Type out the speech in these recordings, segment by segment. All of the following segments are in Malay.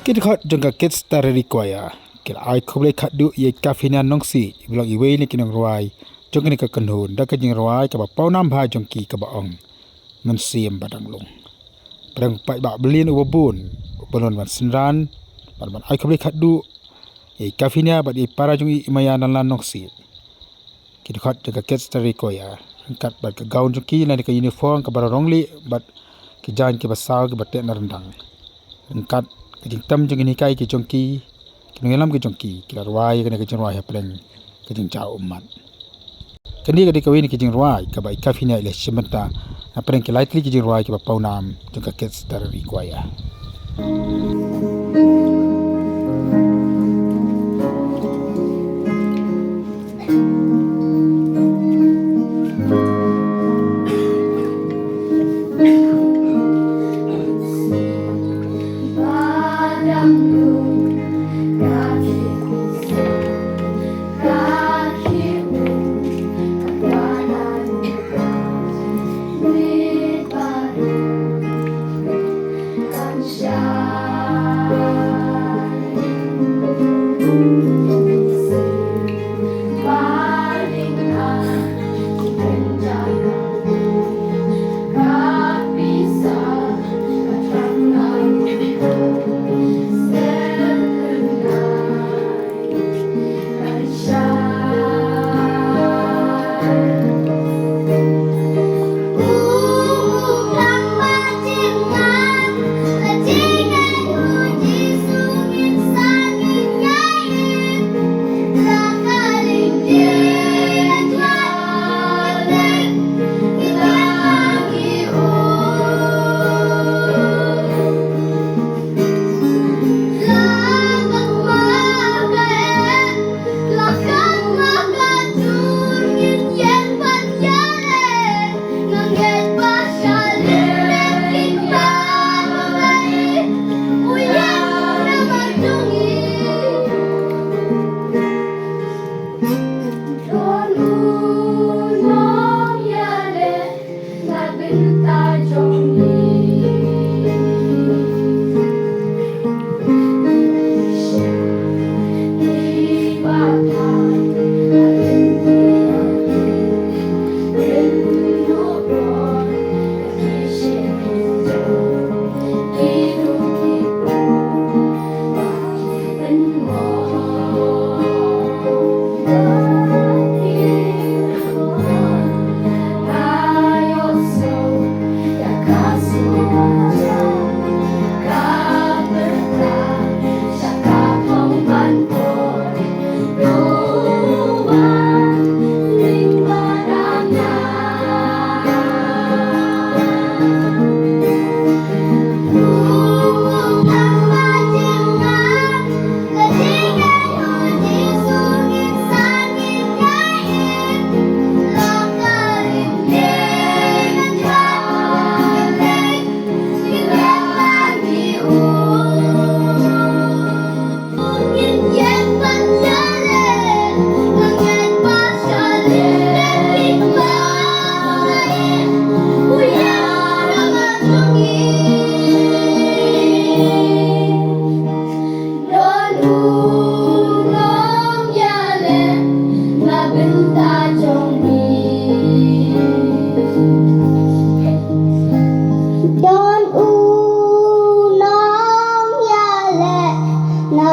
Kita khat jangka Kids Tarari Choir. Kita ai khublei khatduh ye Caffinia nongsi bilang iwe ni jingrwai. Jong ni ka kanhun da ka jingrwai ka ba pau nam bha jongki ka ba ong. MYNSIEM ba dang lung. Perang pai ba belin ubun. Belon ban sinran ban ai khublei khatduh ye Caffinia ba di para jong i Maia nan lan nongsi. Kita khat jangka Kids Tarari Choir. Angkat ba ka gaun jongki na ka uniform ka ba rongli bat ki jan ki ba saw ki ba te na rendang. Angkat kajing tam jeng ini kai ki jongki kingelam ki jongki kilar wai kena kajing ruai haplen kajing jauh umat kendi kadi kawin kajing ruai ka bai Caffinia ile sementa apren ki lightly kajing ruai ki ba paunam jengka Kids Tarari Choir.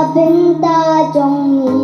Binta jong